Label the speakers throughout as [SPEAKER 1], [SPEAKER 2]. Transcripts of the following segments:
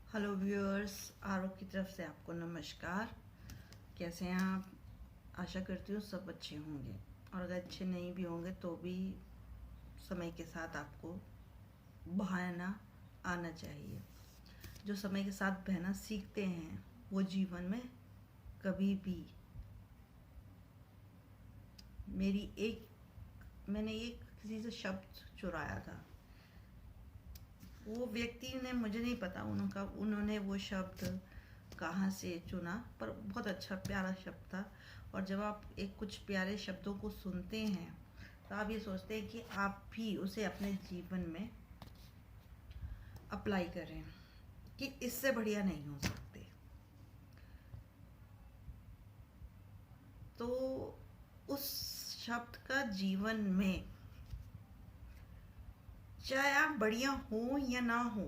[SPEAKER 1] Hello viewers, RO की तरफ से आपको नमस्कार। कैसे हैं आप? आशा करती हूँ सब अच्छे होंगे, और अगर अच्छे नहीं भी होंगे तो भी समय के साथ आपको बहाना आना चाहिए। जो समय के साथ बहना सीखते हैं वो जीवन में कभी भी मैंने एक किसी से शब्द चुराया था। वो व्यक्ति ने, मुझे नहीं पता उन्होंने वो शब्द कहाँ से चुना, पर बहुत अच्छा प्यारा शब्द था। और जब आप कुछ प्यारे शब्दों को सुनते हैं तो आप ये सोचते हैं कि आप भी उसे अपने जीवन में अप्लाई करें, कि इससे बढ़िया नहीं हो सकते। तो उस शब्द का जीवन में, चाहे आप बढ़िया हो या ना हो,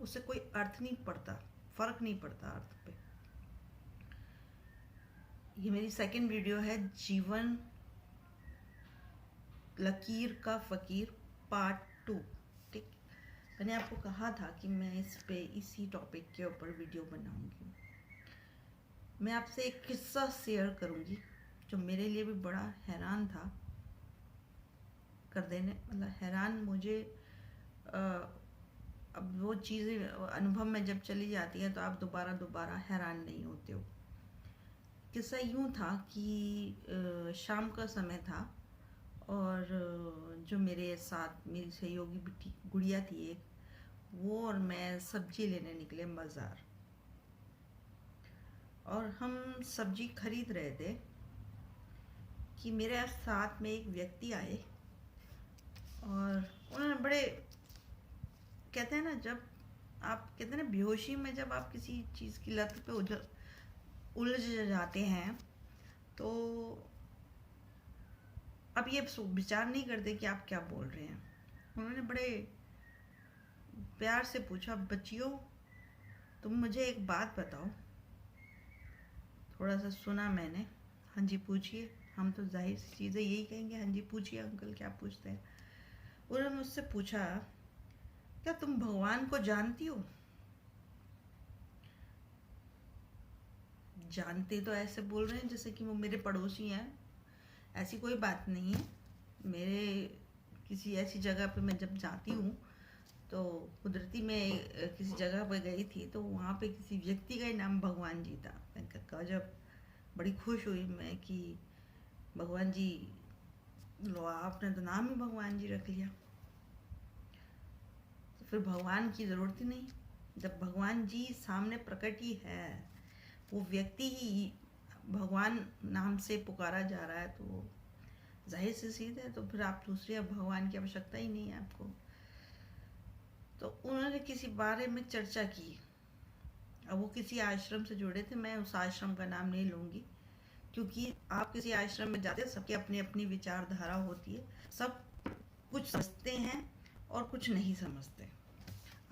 [SPEAKER 1] उससे कोई अर्थ नहीं पड़ता, फर्क नहीं पड़ता अर्थ पे। ये मेरी सेकंड वीडियो है, जीवन लकीर का फकीर पार्ट 2। ठीक, मैंने आपको कहा था कि मैं इसी टॉपिक के ऊपर वीडियो बनाऊंगी। मैं आपसे एक किस्सा शेयर करूंगी जो मेरे लिए भी बड़ा हैरान था, कर देने मतलब हैरान मुझे। अब वो चीज़ें अनुभव में जब चली जाती है तो आप दोबारा हैरान नहीं होते हो। किस्सा यूँ था कि शाम का समय था, और जो मेरे साथ मेरी सहयोगी बेटी गुड़िया थी एक, वो और मैं सब्जी लेने निकले बाज़ार। और हम सब्जी खरीद रहे थे कि मेरे साथ में एक व्यक्ति आए, और उन्होंने बड़े, कहते हैं ना, जब आप कहते हैं ना बेहोशी में जब आप किसी चीज़ की लत पे उलझ जाते हैं, तो अब ये विचार नहीं करते कि आप क्या बोल रहे हैं। उन्होंने बड़े प्यार से पूछा, बच्चियों तुम मुझे एक बात बताओ। थोड़ा सा सुना मैंने, हाँ जी पूछिए। हम तो जाहिर सी चीज़ें यही कहेंगे, हाँ जी पूछिए अंकल, क्या पूछते हैं। उन्होंने मुझसे पूछा, क्या तुम भगवान को जानती हो? जानते तो ऐसे बोल रहे हैं जैसे कि वो मेरे पड़ोसी हैं। ऐसी कोई बात नहीं है। मेरे किसी ऐसी जगह पे मैं जब जाती हूँ तो कुदरती मैं किसी जगह पर गई थी, तो वहाँ पे किसी व्यक्ति का ही नाम भगवान जी था। मैंने कहा गजब, बड़ी खुश हुई मैं कि भगवान जी, लो आपने तो नाम ही भगवान जी रख लिया, तो फिर भगवान की ज़रूरत ही नहीं। जब भगवान जी सामने प्रकट ही है, वो व्यक्ति ही भगवान नाम से पुकारा जा रहा है, तो जाहिर सी सीध है, तो फिर आप दूसरे भगवान की आवश्यकता ही नहीं है आपको। तो उन्होंने किसी बारे में चर्चा की। अब वो किसी आश्रम से जुड़े थे, मैं उस आश्रम का नाम नहीं लूँगी, क्योंकि आप किसी आश्रम में जाते हैं, सबकी अपनी अपनी विचारधारा होती है। सब कुछ समझते हैं और कुछ नहीं समझते।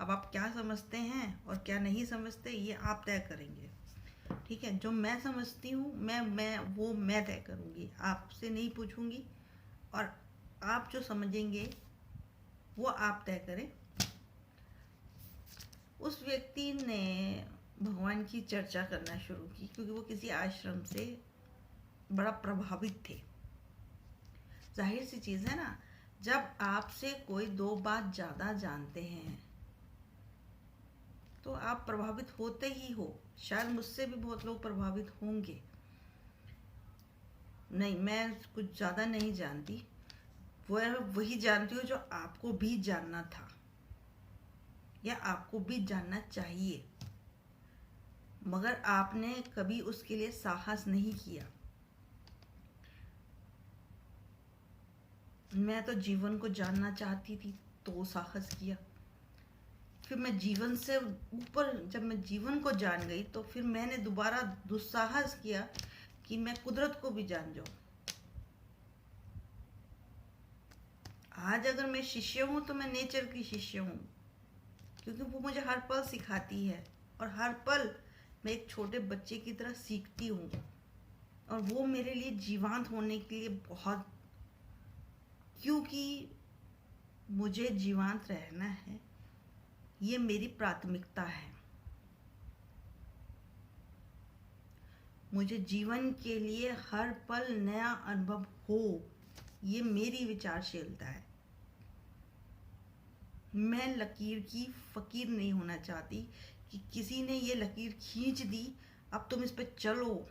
[SPEAKER 1] अब आप क्या समझते हैं और क्या नहीं समझते, ये आप तय करेंगे। ठीक है, जो मैं समझती हूँ मैं तय करूँगी, आपसे नहीं पूछूँगी। और आप जो समझेंगे वो आप तय करें। उस व्यक्ति ने भगवान की चर्चा करना शुरू की, क्योंकि वो किसी आश्रम से बड़ा प्रभावित थे। जाहिर सी चीज़ है ना, जब आपसे कोई दो बात ज़्यादा जानते हैं तो आप प्रभावित होते ही हो। शायद मुझसे भी बहुत लोग प्रभावित होंगे। नहीं, मैं कुछ ज़्यादा नहीं जानती, वही जानती हूँ जो आपको भी जानना था या आपको भी जानना चाहिए, मगर आपने कभी उसके लिए साहस नहीं किया। मैं तो जीवन को जानना चाहती थी तो साहस किया। फिर मैं जीवन से ऊपर, जब मैं जीवन को जान गई तो फिर मैंने दोबारा दुस्साहस किया कि मैं कुदरत को भी जान जाऊं। आज अगर मैं शिष्य हूं तो मैं नेचर की शिष्य हूं, क्योंकि वो मुझे हर पल सिखाती है, और हर पल मैं एक छोटे बच्चे की तरह सीखती हूँ। और वो मेरे लिए जीवंत होने के लिए बहुत, क्योंकि मुझे जीवंत रहना है, ये मेरी प्राथमिकता है। मुझे जीवन के लिए हर पल नया अनुभव हो, ये मेरी विचारशीलता है। मैं लकीर की फकीर नहीं होना चाहती कि किसी ने ये लकीर खींच दी, अब तुम इस पे चलो।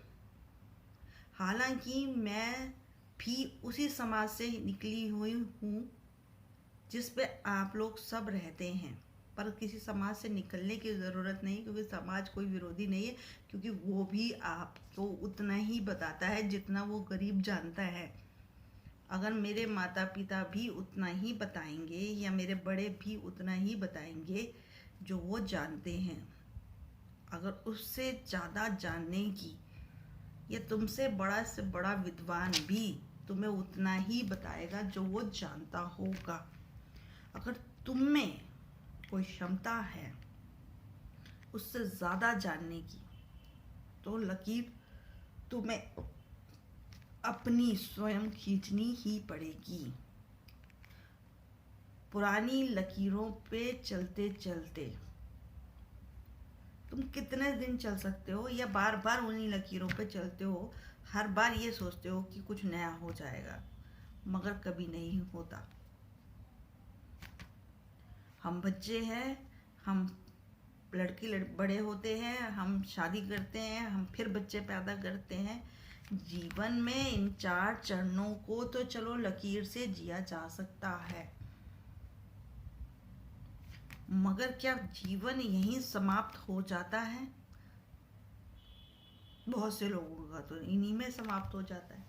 [SPEAKER 1] हालांकि मैं भी उसी समाज से निकली हुई हूँ जिस पे आप लोग सब रहते हैं, पर किसी समाज से निकलने की ज़रूरत नहीं, क्योंकि समाज कोई विरोधी नहीं है, क्योंकि वो भी आपको उतना ही बताता है जितना वो गरीब जानता है। अगर मेरे माता पिता भी उतना ही बताएंगे या मेरे बड़े भी उतना ही बताएंगे जो वो जानते हैं, अगर उससे ज़्यादा जानने की, या तुमसे बड़ा से बड़ा विद्वान भी तुम्हें उतना ही बताएगा जो वो जानता होगा। अगर तुम में कोई क्षमता है उससे ज़्यादा जानने की, तो लकीर तुम्हें अपनी स्वयं खींचनी ही पड़ेगी। पुरानी लकीरों पे चलते चलते तुम कितने दिन चल सकते हो, या बार बार उन्हीं लकीरों पे चलते हो, हर बार ये सोचते हो कि कुछ नया हो जाएगा, मगर कभी नहीं होता। हम बच्चे हैं, हम बड़े होते हैं, हम शादी करते हैं, हम फिर बच्चे पैदा करते हैं। जीवन में इन 4 चरणों को तो चलो लकीर से जिया जा सकता है, मगर क्या जीवन यहीं समाप्त हो जाता है? बहुत से लोगों का तो इन्हीं में समाप्त हो जाता है।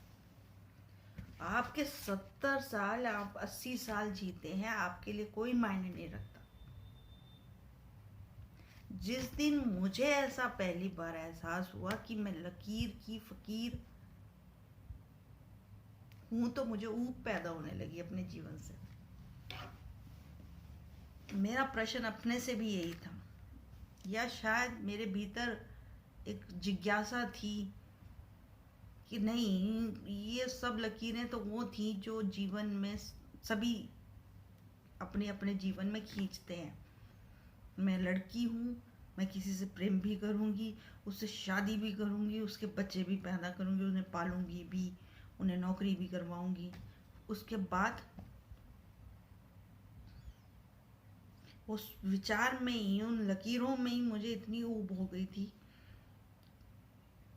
[SPEAKER 1] आपके 70 साल, आप 80 साल जीते हैं, आपके लिए कोई मायने नहीं रखता। जिस दिन मुझे ऐसा पहली बार एहसास हुआ कि मैं लकीर की फकीर हूं, तो मुझे ऊब पैदा होने लगी अपने जीवन से। मेरा प्रश्न अपने से भी यही था, या शायद मेरे भीतर एक जिज्ञासा थी कि नहीं, ये सब लकीरें तो वो थी जो जीवन में सभी अपने अपने जीवन में खींचते हैं। मैं लड़की हूँ, मैं किसी से प्रेम भी करूँगी, उससे शादी भी करूँगी, उसके बच्चे भी पैदा करूँगी, उन्हें पालूँगी भी, उन्हें नौकरी भी करवाऊँगी। उसके बाद उस विचार में ही, उन लकीरों में ही मुझे इतनी ऊब हो गई थी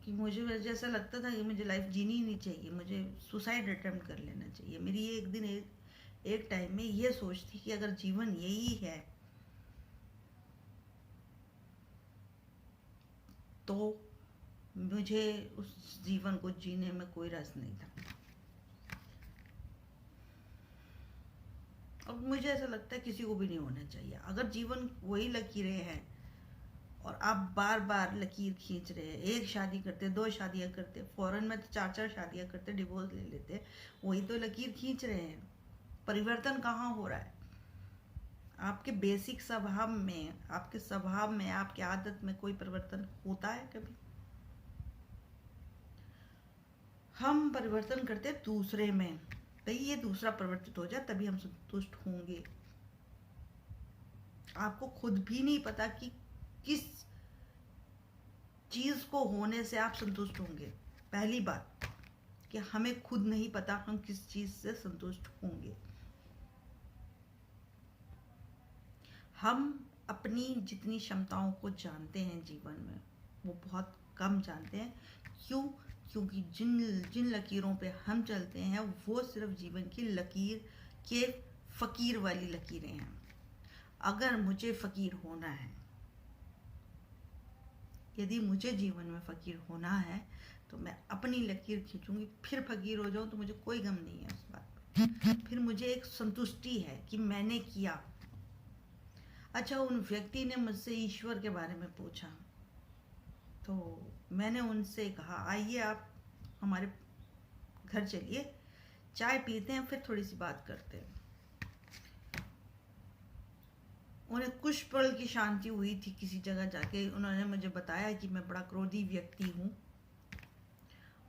[SPEAKER 1] कि मुझे जैसा लगता था कि मुझे लाइफ जीनी ही नहीं चाहिए, मुझे सुसाइड अटेम्प्ट कर लेना चाहिए। मेरी एक दिन एक टाइम में ये सोच थी कि अगर जीवन यही है तो मुझे उस जीवन को जीने में कोई रस नहीं था। अब मुझे ऐसा लगता है किसी को भी नहीं होना चाहिए। अगर जीवन वही लकीरें हैं और आप बार बार लकीर खींच रहे हैं, एक शादी करते, 2 शादियां करते, फौरन में तो 4 शादियां करते, डिवोर्स ले लेते, वही तो लकीर खींच रहे हैं। परिवर्तन कहाँ हो रहा है? आपके बेसिक स्वभाव में, आपके स्वभाव में, आपकी आदत में कोई परिवर्तन होता है कभी? हम परिवर्तन करते दूसरे में, भाई ये दूसरा परिवर्तित हो जाए तभी हम संतुष्ट होंगे। आपको खुद भी नहीं पता कि किस चीज को होने से आप संतुष्ट होंगे। पहली बात कि हमें खुद नहीं पता हम किस चीज से संतुष्ट होंगे। हम अपनी जितनी क्षमताओं को जानते हैं जीवन में, वो बहुत कम जानते हैं। क्यों? क्योंकि जिन जिन लकीरों पे हम चलते हैं वो सिर्फ जीवन की लकीर के फकीर वाली लकीरें हैं। अगर मुझे फकीर होना है, यदि मुझे जीवन में फकीर होना है, तो मैं अपनी लकीर खींचूंगी, फिर फकीर हो जाऊं तो मुझे कोई गम नहीं है उस बात पे। फिर मुझे एक संतुष्टि है कि मैंने किया। अच्छा, उन व्यक्ति ने मुझसे ईश्वर के बारे में पूछा, तो मैंने उनसे कहा, आइए आप हमारे घर चलिए, चाय पीते हैं, फिर थोड़ी सी बात करते हैं। उन्हें कुछ पल की शांति हुई थी किसी जगह जाके। उन्होंने मुझे बताया कि मैं बड़ा क्रोधी व्यक्ति हूँ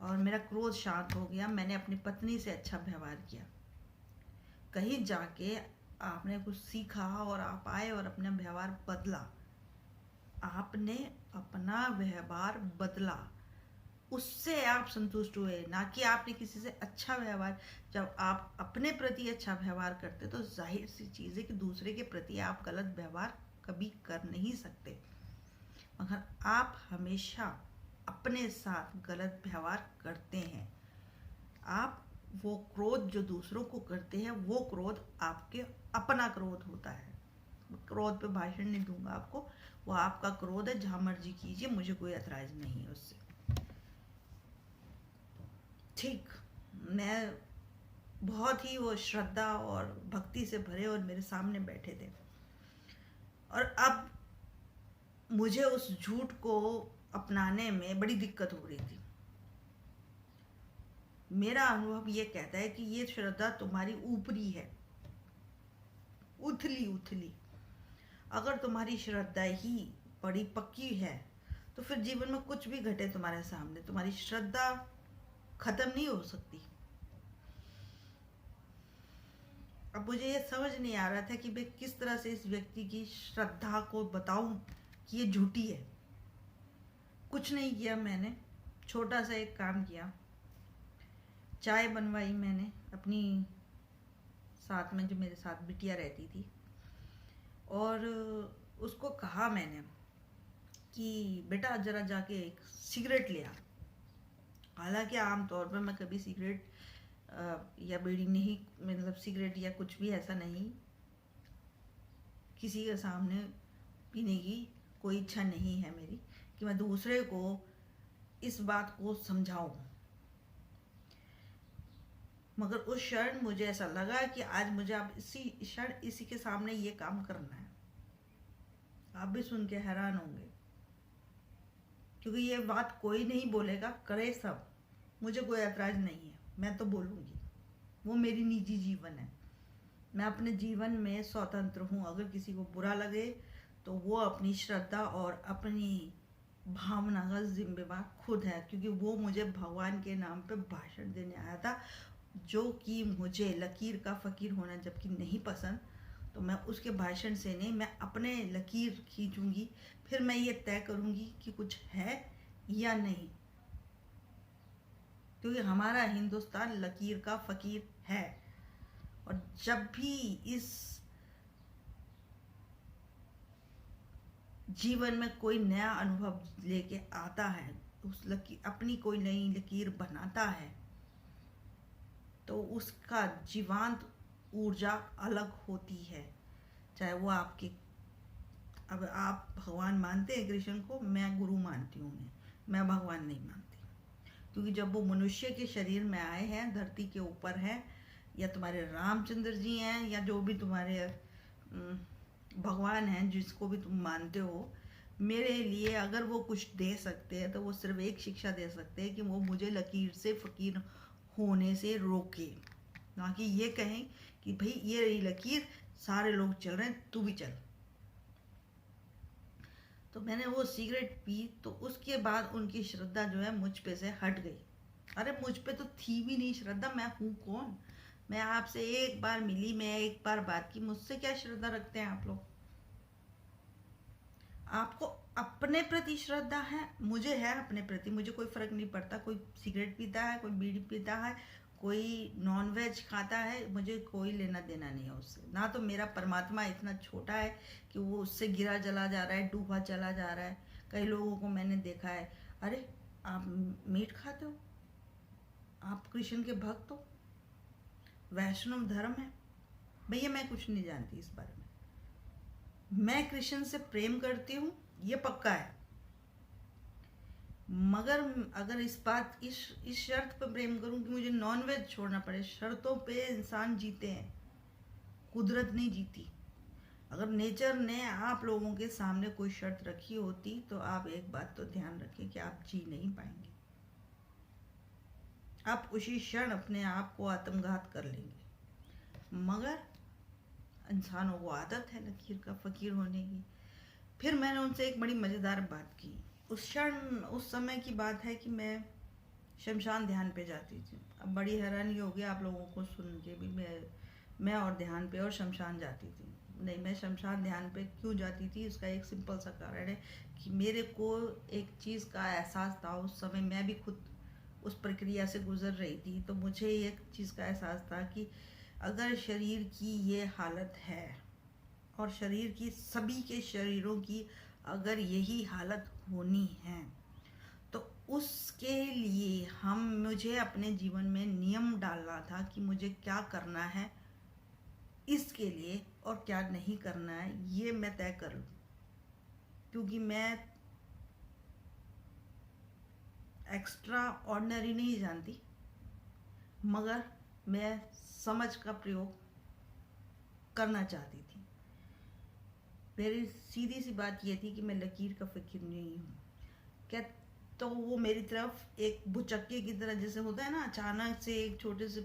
[SPEAKER 1] और मेरा क्रोध शांत हो गया, मैंने अपनी पत्नी से अच्छा व्यवहार किया। कहीं जाके आपने कुछ सीखा और आप आए और अपना व्यवहार बदला। आपने अपना व्यवहार बदला, उससे आप संतुष्ट हुए, ना कि आपने किसी से अच्छा व्यवहार। जब आप अपने प्रति अच्छा व्यवहार करते तो जाहिर सी चीज़ है कि दूसरे के प्रति आप गलत व्यवहार कभी कर नहीं सकते। मगर आप हमेशा अपने साथ गलत व्यवहार करते हैं। आप वो क्रोध जो दूसरों को करते हैं, वो क्रोध आपके अपना क्रोध होता है। क्रोध पे भाषण नहीं दूंगा आपको, वो आपका क्रोध है, जहां मर्जी कीजिए, मुझे कोई ऐतराज नहीं है उससे। ठीक, मैं बहुत ही वो श्रद्धा और भक्ति से भरे और मेरे सामने बैठे थे, और अब मुझे उस झूठ को अपनाने में बड़ी दिक्कत हो रही थी। मेरा अनुभव ये कहता है कि ये श्रद्धा तुम्हारी ऊपरी है, उथली उथली। अगर तुम्हारी श्रद्धा ही बड़ी पक्की है तो फिर जीवन में कुछ भी घटे तुम्हारे सामने, तुम्हारी श्रद्धा खत्म नहीं हो सकती। अब मुझे ये समझ नहीं आ रहा था कि मैं किस तरह से इस व्यक्ति की श्रद्धा को बताऊं कि ये झूठी है। कुछ नहीं किया मैंने, छोटा सा एक काम किया, चाय बनवाई मैंने अपनी साथ में, जो मेरे साथ बिटिया रहती थी, और उसको कहा मैंने कि बेटा जरा जाके एक सिगरेट ले आ। हालांकि आमतौर पर मैं कभी सिगरेट या बीड़ी नहीं, मतलब सिगरेट या कुछ भी ऐसा नहीं, किसी के सामने पीने की कोई इच्छा नहीं है मेरी कि मैं दूसरे को इस बात को समझाऊं। मगर उस क्षण मुझे ऐसा लगा कि आज मुझे अब इसी क्षण इसी के सामने ये काम करना है। आप भी सुन के हैरान होंगे, क्योंकि ये बात कोई नहीं बोलेगा, करे सब, मुझे कोई ऐतराज नहीं है, मैं तो बोलूँगी, वो मेरी निजी जीवन है। मैं अपने जीवन में स्वतंत्र हूँ। अगर किसी को बुरा लगे तो वो अपनी श्रद्धा और अपनी भावना का जिम्मेवार खुद है, क्योंकि वो मुझे भगवान के नाम पे भाषण देने आया था, जो कि मुझे लकीर का फ़कीर होना जबकि नहीं पसंद, तो मैं उसके भाषण से नहीं, मैं अपने लकीर खींचूंगी, फिर मैं ये तय करूंगी कि कुछ है या नहीं, क्योंकि हमारा हिंदुस्तान लकीर का फ़कीर है। और जब भी इस जीवन में कोई नया अनुभव लेके आता है, उस लकीर, अपनी कोई नई लकीर बनाता है, तो उसका जीवांत ऊर्जा अलग होती है। चाहे वो आपके, अब आप भगवान मानते हैं कृष्ण को, मैं गुरु मानती हूँ, मैं भगवान नहीं मानती, क्योंकि जब वो मनुष्य के शरीर में आए हैं, धरती के ऊपर हैं, या तुम्हारे रामचंद्र जी हैं, या जो भी तुम्हारे भगवान हैं जिसको भी तुम मानते हो, मेरे लिए अगर वो कुछ दे सकते हैं तो वो सिर्फ एक शिक्षा दे सकते हैं कि वो मुझे लकीर से फ़कीर होने से रोके, ना कि ये कहें कि भाई ये रही लकीर, सारे लोग चल रहे हैं, तू भी चल। तो मैंने वो सिगरेट पी, तो उसके बाद उनकी श्रद्धा जो है मुझ पे से हट गई। अरे मुझ पे तो थी भी नहीं श्रद्धा, मैं हूँ कौन? मैं आपसे एक बार मिली, मैं एक बार बात की, मुझसे क्या श्रद्धा रखते हैं आप लोग? आपको अपने प्रति श्रद्धा है, मुझे है अपने प्रति, मुझे कोई फर्क नहीं पड़ता, कोई सिगरेट पीता है, कोई बीड़ी पीता है, कोई नॉनवेज खाता है, मुझे कोई लेना देना नहीं है उससे। ना तो मेरा परमात्मा इतना छोटा है कि वो उससे गिरा चला जा रहा है, डूबा चला जा रहा है। कई लोगों को मैंने देखा है, अरे आप मीट खाते हो, आप कृष्ण के भक्त हो, वैष्णव धर्म है। भैया मैं कुछ नहीं जानती इस बारे में, मैं कृष्ण से प्रेम करती हूँ, ये पक्का है, मगर अगर इस शर्त पर प्रेम करूं कि मुझे नॉनवेज छोड़ना पड़े, शर्तों पे इंसान जीते हैं, कुदरत नहीं जीती। अगर नेचर ने आप लोगों के सामने कोई शर्त रखी होती तो आप एक बात तो ध्यान रखें कि आप जी नहीं पाएंगे, आप उसी क्षण अपने आप को आत्मघात कर लेंगे। मगर इंसानों को आदत है लकीर का फ़कीर होने की। फिर मैंने उनसे एक बड़ी मज़ेदार बात की। उस क्षण, उस समय की बात है कि मैं शमशान ध्यान पे जाती थी। अब बड़ी हैरानी होगी आप लोगों को सुन के भी, मैं और ध्यान पे और शमशान जाती थी। नहीं, मैं शमशान ध्यान पे क्यों जाती थी, इसका एक सिंपल सा कारण है कि मेरे को एक चीज़ का एहसास था। उस समय मैं भी खुद उस प्रक्रिया से गुजर रही थी, तो मुझे एक चीज़ का एहसास था कि अगर शरीर की ये हालत है और शरीर की सभी के शरीरों की अगर यही हालत होनी है, तो उसके लिए मुझे अपने जीवन में नियम डालना था कि मुझे क्या करना है इसके लिए और क्या नहीं करना है, ये मैं तय कर लूँ। क्योंकि मैं एक्स्ट्रा ऑर्डिनरी नहीं जानती, मगर मैं समझ का प्रयोग करना चाहती थी। मेरी सीधी सी बात ये थी कि मैं लकीर का फ़कीर नहीं हूँ। क्या तो वो मेरी तरफ एक भुचक्के की तरह जैसे होता है ना, अचानक से एक छोटे से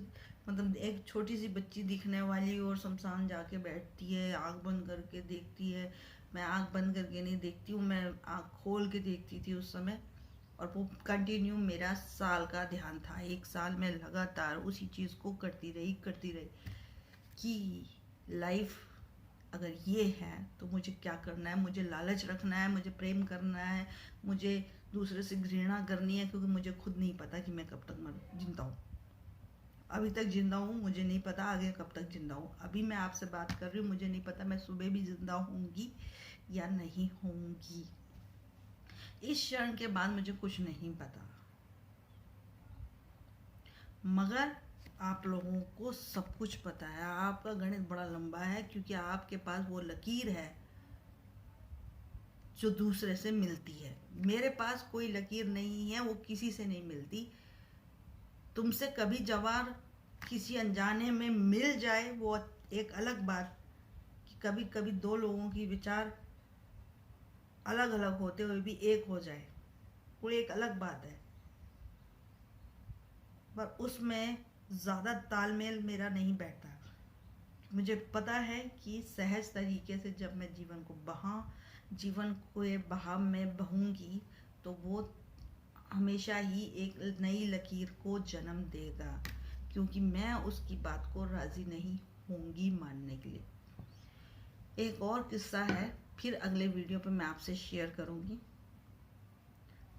[SPEAKER 1] मतलब एक छोटी सी बच्ची दिखने वाली और शमशान जाके बैठती है, आँख बंद करके देखती है। मैं आँख बंद करके नहीं देखती हूँ, मैं आँख खोल के देखती थी उस समय। और वो कंटिन्यू मेरा साल का ध्यान था। 1 साल में लगातार उसी चीज़ को करती रही कि लाइफ अगर ये है तो मुझे क्या करना है। मुझे लालच रखना है, मुझे प्रेम करना है, मुझे दूसरे से घृणा करनी है, क्योंकि मुझे खुद नहीं पता कि मैं कब तक जिंदा हूँ। अभी तक जिंदा हूँ, मुझे नहीं पता आगे कब तक जिंदा हूँ। अभी मैं आपसे बात कर रही हूँ, मुझे नहीं पता मैं सुबह भी जिंदा होंगी या नहीं होंगी। इस क्षण के बाद मुझे कुछ नहीं पता, मगर आप लोगों को सब कुछ पता है। आपका गणित बड़ा लंबा है, क्योंकि आपके पास वो लकीर है जो दूसरे से मिलती है। मेरे पास कोई लकीर नहीं है, वो किसी से नहीं मिलती। तुमसे कभी जवार किसी अनजाने में मिल जाए वो एक अलग बात, कि कभी कभी दो लोगों की विचार अलग अलग होते हुए भी एक हो जाए, वो एक अलग बात है। पर उसमें ज़्यादा तालमेल मेरा नहीं बैठता। मुझे पता है कि सहज तरीके से जब मैं जीवन को बहाव में बहूंगी, तो वो हमेशा ही एक नई लकीर को जन्म देगा, क्योंकि मैं उसकी बात को राज़ी नहीं होंगी मानने के लिए। एक और किस्सा है, फिर अगले वीडियो पे मैं आपसे शेयर करूंगी।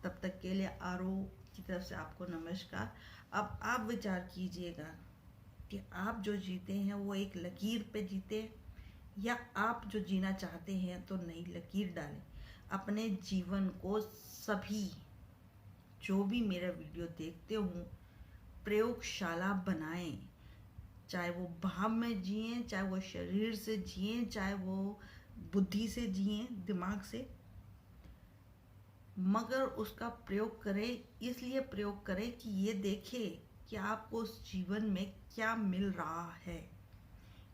[SPEAKER 1] तब तक के लिए आरो की तरफ से आपको नमस्कार। अब आप विचार कीजिएगा कि आप जो जीते हैं वो एक लकीर पे जीते, या आप जो जीना चाहते हैं तो नई लकीर डालें। अपने जीवन को सभी जो भी मेरा वीडियो देखते हों प्रयोगशाला बनाएं। चाहे वो भाव में जिएं, चाहे वो शरीर से जिएं, चाहे वो बुद्धि से जिएं, दिमाग से, मगर उसका प्रयोग करें। इसलिए प्रयोग करें कि ये देखें कि आपको उस जीवन में क्या मिल रहा है,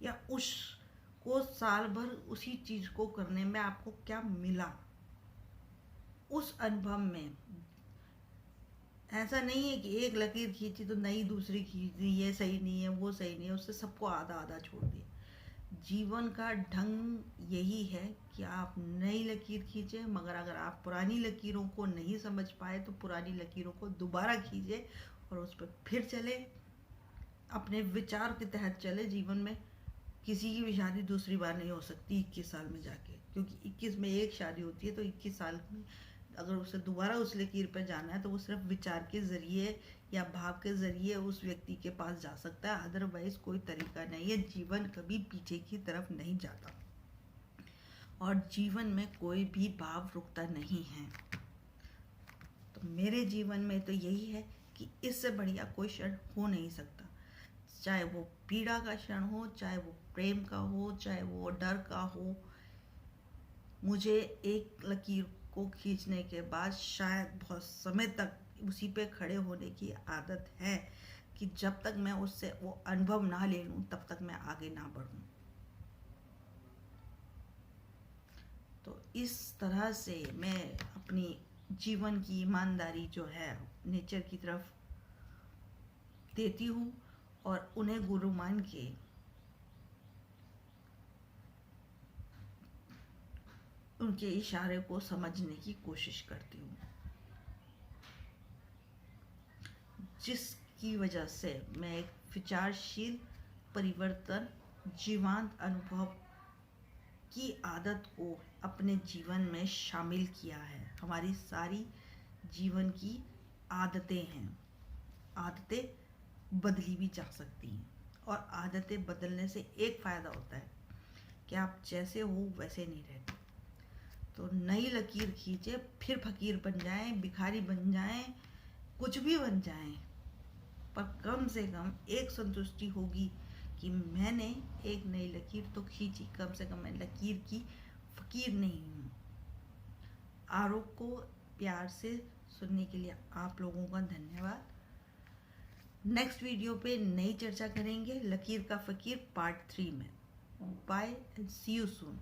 [SPEAKER 1] या उसको साल भर उसी चीज को करने में आपको क्या मिला। उस अनुभव में ऐसा नहीं है कि एक लकीर खींची तो नई दूसरी खींच दी, ये सही नहीं है वो सही नहीं है, उससे सबको आधा आधा छोड़ दिया। जीवन का ढंग यही है कि आप नई लकीर खींचे, मगर अगर आप पुरानी लकीरों को नहीं समझ पाए तो पुरानी लकीरों को दोबारा खींचे और उस पर फिर चले, अपने विचार के तहत चले। जीवन में किसी की भी शादी दूसरी बार नहीं हो सकती 21 साल में जाके, क्योंकि 21 में एक शादी होती है, तो 21 साल में अगर उसे दोबारा उस लकीर पर जाना है तो वो सिर्फ विचार के जरिए या भाव के जरिए उस व्यक्ति के पास जा सकता है, अदरवाइज कोई तरीका नहीं है। जीवन कभी पीछे की तरफ नहीं जाता और जीवन में कोई भी भाव रुकता नहीं है। तो मेरे जीवन में तो यही है कि इससे बढ़िया कोई क्षण हो नहीं सकता, चाहे वो पीड़ा का क्षण हो, चाहे वो प्रेम का हो, चाहे वो डर का हो। मुझे एक लकीर को खींचने के बाद शायद बहुत समय तक उसी पे खड़े होने की आदत है, कि जब तक मैं उससे वो अनुभव ना ले लूं तब तक मैं आगे ना बढ़ूं। तो इस तरह से मैं अपनी जीवन की ईमानदारी जो है नेचर की तरफ देती हूँ और उन्हें गुरु मान के उनके इशारे को समझने की कोशिश करती हूँ, जिसकी वजह से मैं एक विचारशील परिवर्तन जीवांत अनुभव की आदत को अपने जीवन में शामिल किया है। हमारी सारी जीवन की आदतें हैं। आदतें बदली भी जा सकती हैं, और आदतें बदलने से एक फ़ायदा होता है कि आप जैसे हो वैसे नहीं रहते। तो नई लकीर खींचे, फिर फकीर बन जाएं, भिखारी बन जाएं, कुछ भी बन जाएं, पर कम से कम एक संतुष्टि होगी कि मैंने एक नई लकीर तो खींची, कम से कम मैं लकीर की फकीर नहीं हूँ। आरोप को प्यार से सुनने के लिए आप लोगों का धन्यवाद। नेक्स्ट वीडियो पे नई चर्चा करेंगे लकीर का फकीर पार्ट 3 में। Bye and see you soon.